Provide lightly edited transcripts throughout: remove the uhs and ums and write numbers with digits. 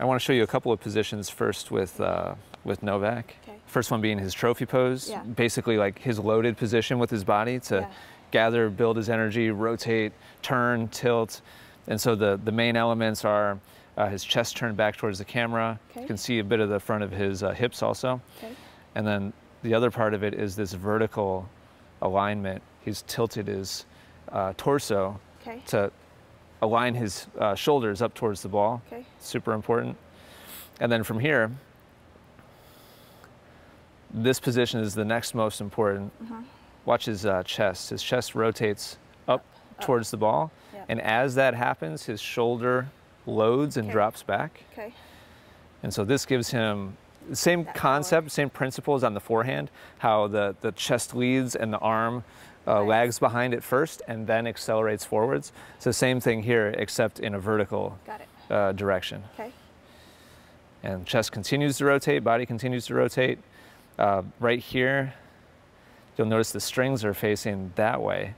I want to show you a couple of positions first with Novak. Okay. First one being his trophy pose, basically like his loaded position with his body to gather, build his energy, rotate, turn, tilt. And so the main elements are his chest turned back towards the camera. You can see a bit of the front of his hips also. And then the other part of it is this vertical alignment. He's tilted his torso to align his shoulders up towards the ball. Super important. And then from here, this position is the next most important. Watch his chest. His chest rotates up towards the ball. And as that happens, his shoulder loads and drops back. And so this gives him the same concept, same principles on the forehand, how the chest leads and the arm lags behind it first and then accelerates forwards. So same thing here, except in a vertical direction. And chest continues to rotate, body continues to rotate. Right here, you'll notice the strings are facing that way.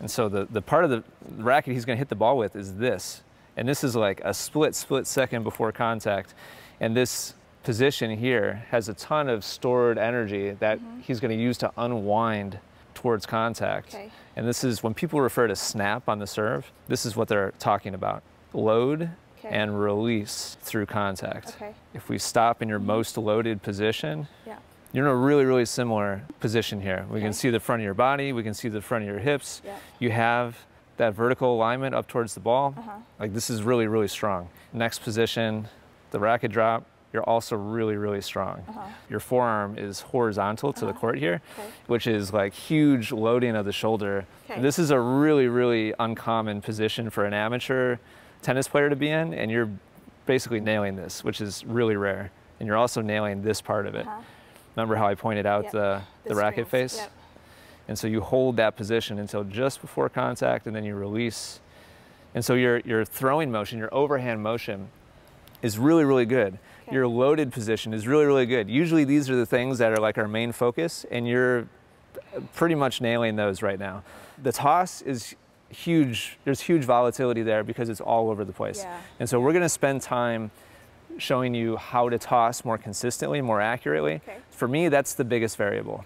And so the part of the racket he's going to hit the ball with is this. And this is like a split second before contact. And this position here has a ton of stored energy that he's going to use to unwind towards contact. And this is, when people refer to snap on the serve, this is what they're talking about. Load and release through contact. If we stop in your most loaded position, you're in a really similar position here. We can see the front of your body, we can see the front of your hips. You have that vertical alignment up towards the ball. Like, this is really strong. Next position, the racket drop, you're also really strong. Your forearm is horizontal to the court here, which is like huge loading of the shoulder. This is a really uncommon position for an amateur tennis player to be in, and you're basically nailing this, which is really rare. And you're also nailing this part of it. Remember how I pointed out the racket face? And so you hold that position until just before contact, and then you release. And so your throwing motion, your overhand motion is really good. Your loaded position is really good. Usually these are the things that are like our main focus, and you're pretty much nailing those right now. The toss is huge. There's huge volatility there because it's all over the place. And so we're going to spend time showing you how to toss more consistently, more accurately. For me, that's the biggest variable.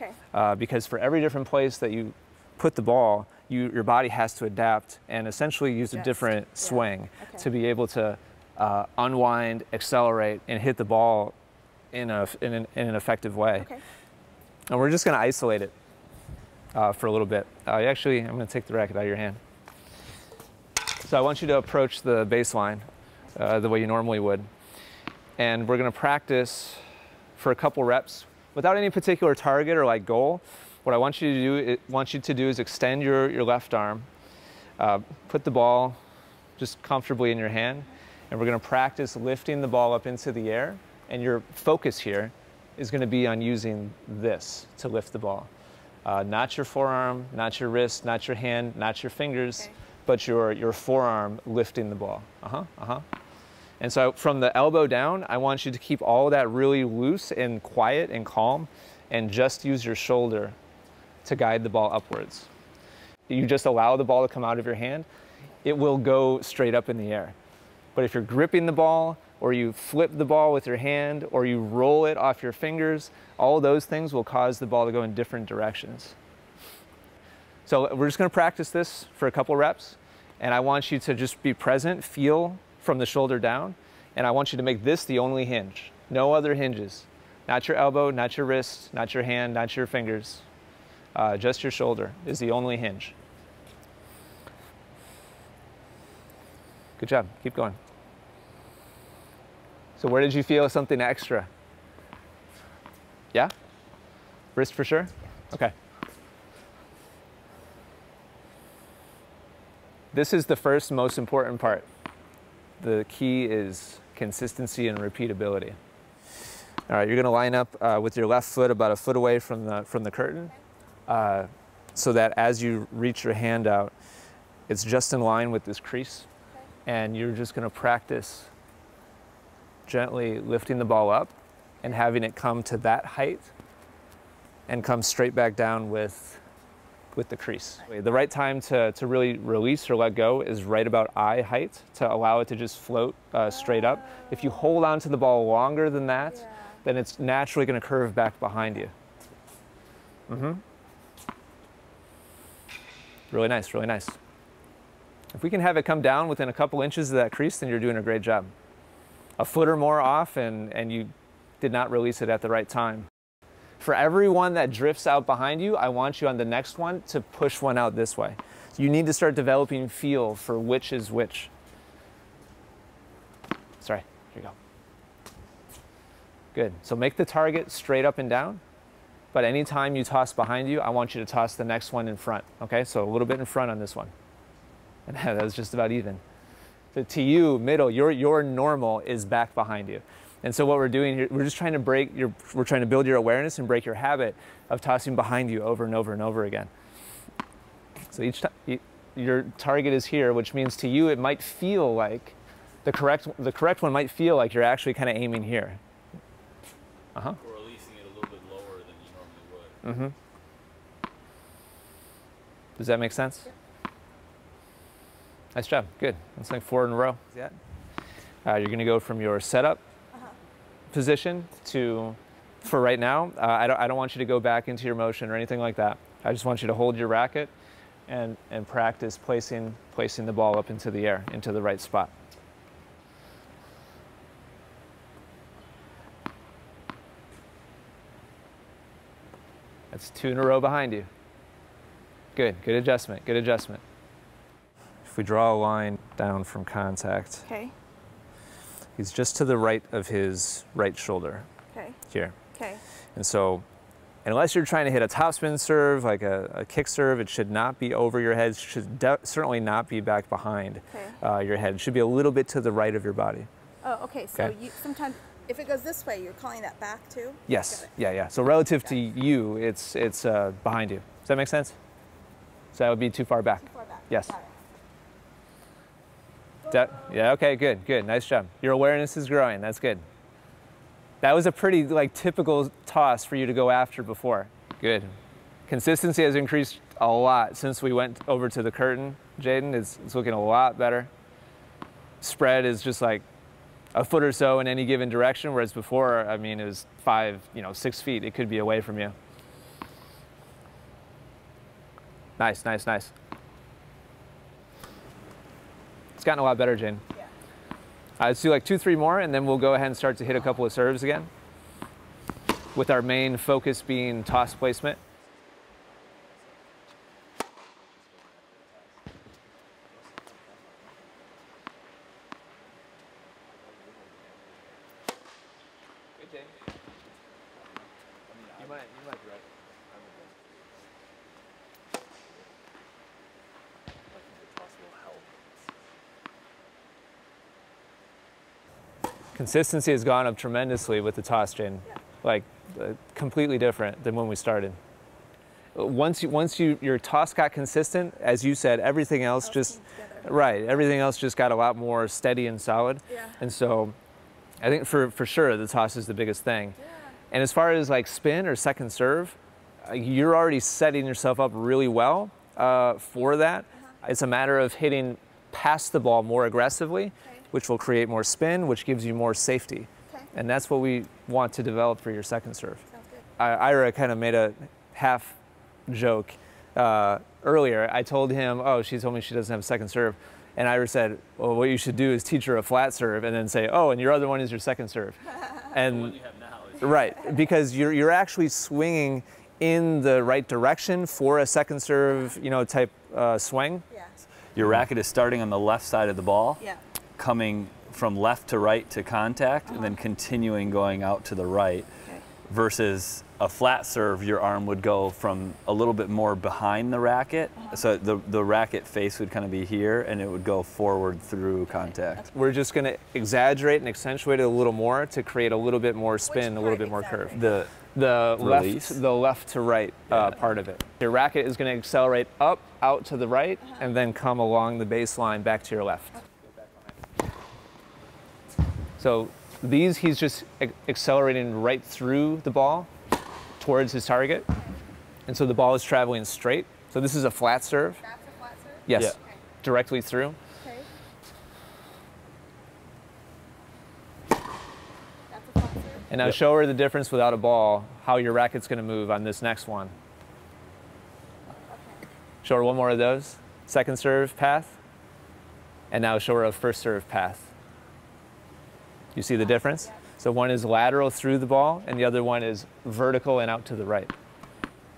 Because for every different place that you put the ball, your body has to adapt and essentially use a different swing to be able to unwind, accelerate, and hit the ball in an effective way. And we're just going to isolate it for a little bit. Actually, I'm going to take the racket out of your hand. So I want you to approach the baseline the way you normally would. And we're going to practice for a couple reps without any particular target or like goal. What I want you to do is extend your left arm, put the ball just comfortably in your hand, and we're going to practice lifting the ball up into the air. And your focus here is going to be on using this to lift the ball. Not your forearm, not your wrist, not your hand, not your fingers, but your forearm lifting the ball. And so from the elbow down, I want you to keep all of that really loose and quiet and calm, and just use your shoulder to guide the ball upwards. You just allow the ball to come out of your hand, it will go straight up in the air. But if you're gripping the ball, or you flip the ball with your hand, or you roll it off your fingers, all those things will cause the ball to go in different directions. So we're just going to practice this for a couple reps, and I want you to just be present, feel from the shoulder down, and I want you to make this the only hinge. No other hinges. Not your elbow, not your wrist, not your hand, not your fingers. Just your shoulder is the only hinge. Good job. Keep going. So where did you feel something extra? Yeah? Wrist for sure? Okay. This is the first most important part. The key is consistency and repeatability. All right, you're going to line up with your left foot about a foot away from the curtain, so that as you reach your hand out, it's just in line with this crease. And you're just going to practice gently lifting the ball up and having it come to that height and come straight back down with with the crease. The right time to really release or let go is right about eye height to allow it to just float straight up. If you hold on to the ball longer than that, then it's naturally going to curve back behind you. Really nice, really nice. If we can have it come down within a couple inches of that crease, then you're doing a great job. A foot or more off and you did not release it at the right time. For every one that drifts out behind you, I want you on the next one to push one out this way. You need to start developing feel for which is which. Sorry, here you go. Good, so make the target straight up and down, but anytime you toss behind you, I want you to toss the next one in front, okay? So a little bit in front on this one. And that was just about even. So to you, middle, your normal is back behind you. And so what we're doing here, we're just trying to we're trying to build your awareness and break your habit of tossing behind you over and over and over again. So each time, your target is here, which means to you it might feel like, the correct one might feel like you're actually kind of aiming here. Or releasing it a little bit lower than you normally would. Does that make sense? Nice job, good. That's like 4 in a row. You're gonna go from your setup position to, for right now, I don't want you to go back into your motion or anything like that. I just want you to hold your racket and practice placing the ball up into the air, into the right spot. That's 2 in a row behind you. Good, good adjustment, good adjustment. If we draw a line down from contact, okay. He's just to the right of his right shoulder. Okay. Here. Okay. And so, unless you're trying to hit a topspin serve, like a kick serve, it should not be over your head. It should certainly not be back behind your head. It should be a little bit to the right of your body. Oh, okay. So you sometimes, if it goes this way, you're calling that back too? Yes. Yeah. So relative to you, it's behind you. Does that make sense? So that would be too far back. Too far back. Yes. Got it. Yeah, okay, good, good, nice job. Your awareness is growing, that's good. That was a pretty typical toss for you to go after before. Good. Consistency has increased a lot since we went over to the curtain, Jaden. It's looking a lot better. Spread is just like a foot or so in any given direction, whereas before, I mean, it was 5, 6 feet. It could be away from you. Nice, nice, nice. It's gotten a lot better, Jane. Yeah. Let's do 2, 3 more, and then we'll go ahead and start to hit a couple of serves again, with our main focus being toss placement. Good, Jane. You might be right. Consistency has gone up tremendously with the toss, Jane. Completely different than when we started. Once your toss got consistent, as you said, everything else everything else just got a lot more steady and solid. Yeah. And so I think for sure the toss is the biggest thing. Yeah. And as far as spin or second serve, you're already setting yourself up really well for that. It's a matter of hitting past the ball more aggressively, which will create more spin, which gives you more safety. Okay. And that's what we want to develop for your second serve. Sounds good. Ira kind of made a half joke earlier. I told him, oh, she told me she doesn't have a second serve. And Ira said, well, what you should do is teach her a flat serve and then say, oh, and your other one is your second serve. And the one you have now is right, because you're actually swinging in the right direction for a second serve, type swing. Yeah. Your racket is starting on the left side of the ball. Yeah. Coming from left to right to contact and then continuing going out to the right, versus a flat serve, your arm would go from a little bit more behind the racket. So the racket face would kind of be here and it would go forward through contact. We're just going to exaggerate and accentuate it a little more to create a little bit more spin, a little bit more curve. The left to right part of it. Your racket is going to accelerate up, out to the right, and then come along the baseline back to your left. So he's just accelerating right through the ball towards his target. And so the ball is traveling straight So this is a flat serve? That's a flat serve? Yes, Yeah. Okay. directly through. Okay. That's a flat serve? And now Yep. show her the difference without a ball, how your racket's gonna move on this next one. Okay. Show her one more of those. Second serve path. And now show her a first serve path. You see the difference? Yeah. So one is lateral through the ball, and the other one is vertical and out to the right.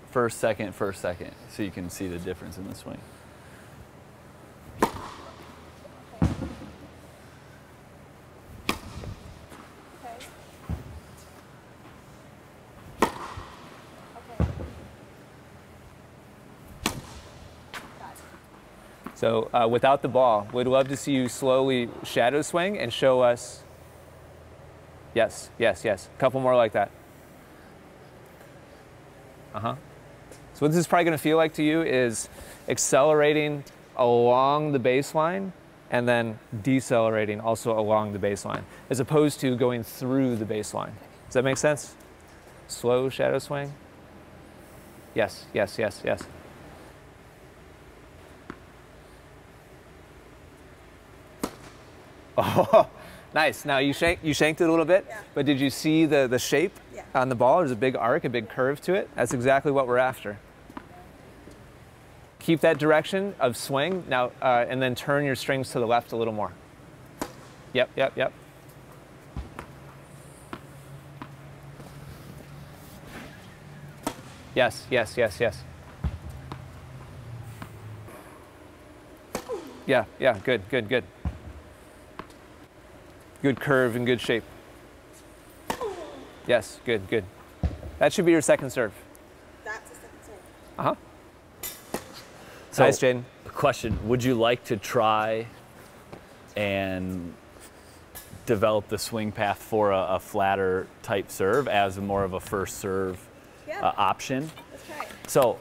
First, second, so you can see the difference in the swing. Okay. Okay. Got it. So without the ball, we'd love to see you slowly shadow swing and show us. Yes, yes, yes. A couple more like that. Uh-huh. So what this is probably going to feel like to you is accelerating along the baseline and then decelerating also along the baseline, as opposed to going through the baseline. Does that make sense? Slow shadow swing. Yes, yes, yes, yes. Oh, nice. Now you shanked it a little bit, Yeah. but did you see the shape Yeah. on the ball? There's a big arc, a big curve to it. That's exactly what we're after. Keep that direction of swing now, and then turn your strings to the left a little more. Yep, yep, yep. Yes, yes, yes, yes. Yeah, yeah, good, good, good. Good curve and good shape. Yes, good, good. That should be your second serve. That's a second serve. Uh-huh. So, Nice, Jaden. question, would you like to try and develop the swing path for a flatter type serve as more of a first serve Yeah. option? Let's try it. So,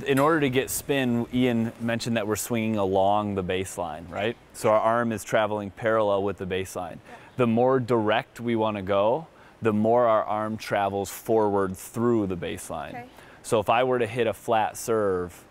in order to get spin, Ian mentioned that we're swinging along the baseline, right? So our arm is traveling parallel with the baseline. The more direct we want to go, the more our arm travels forward through the baseline. Okay. So if I were to hit a flat serve,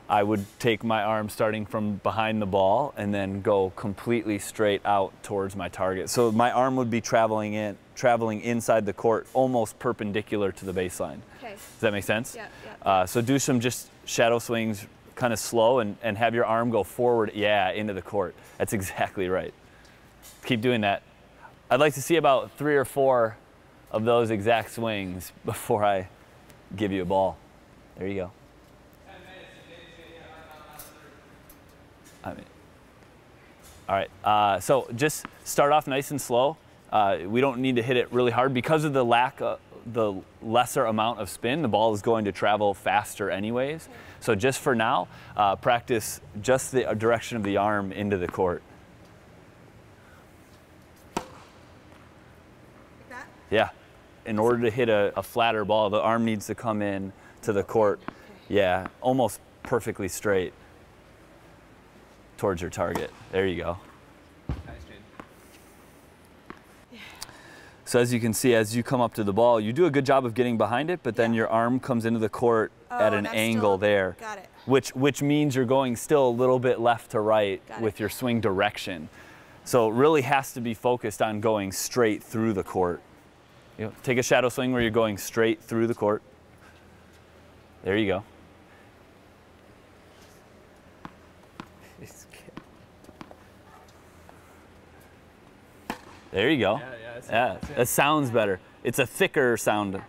I would take my arm starting from behind the ball and then go completely straight out towards my target. So my arm would be traveling inside the court, almost perpendicular to the baseline. Okay. Does that make sense? Yeah, yeah. So do some just shadow swings kind of slow and have your arm go forward, into the court. That's exactly right. Keep doing that. I'd like to see about 3 or 4 of those exact swings before I give you a ball. There you go. All right, so just start off nice and slow. We don't need to hit it really hard because of the lesser amount of spin. The ball is going to travel faster anyways. So just for now, practice just the direction of the arm into the court. Like that? Yeah. In order to hit a flatter ball, the arm needs to come in to the court. Yeah, almost perfectly straight towards your target. There you go. So as you can see, as you come up to the ball, you do a good job of getting behind it, but then your arm comes into the court at an that's angle still, there. Got it. Which means you're going still a little bit left to right Got with it. your swing direction. So it really has to be focused on going straight through the court. You know, take a shadow swing where you're going straight through the court. There you go. There you go. Yeah, that sounds better. It's a thicker sound.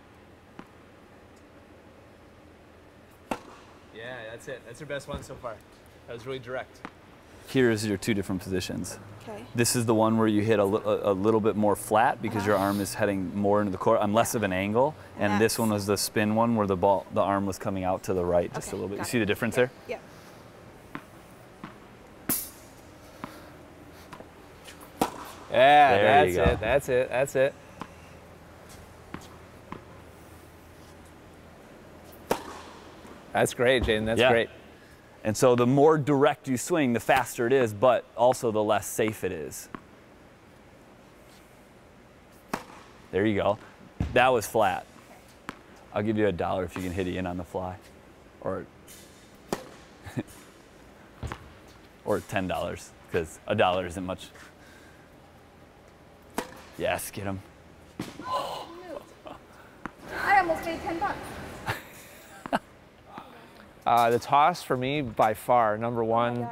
Yeah, that's it. That's your best one so far. That was really direct. Here's your 2 different positions. Okay. This is the one where you hit a little bit more flat because your arm is heading more into the court on less of an angle. And this one was the spin one where the arm was coming out to the right just a little bit. You see the difference there? Yeah. Yeah, There you go. it. That's it. That's it. That's great, Jaden. That's great. And so the more direct you swing, the faster it is, but also the less safe it is. There you go. That was flat. I'll give you $1 if you can hit it in on the fly. Or or $10, because $1 isn't much. Yes, get him. I almost paid $10. The toss for me, by far, number one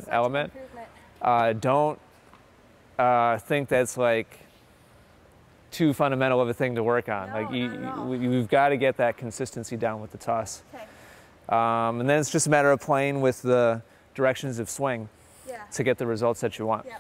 element. Don't think that's like too fundamental of a thing to work on. No, like no. you've got to get that consistency down with the toss. Okay. And then it's just a matter of playing with the directions of swing Yeah. to get the results that you want. Yeah.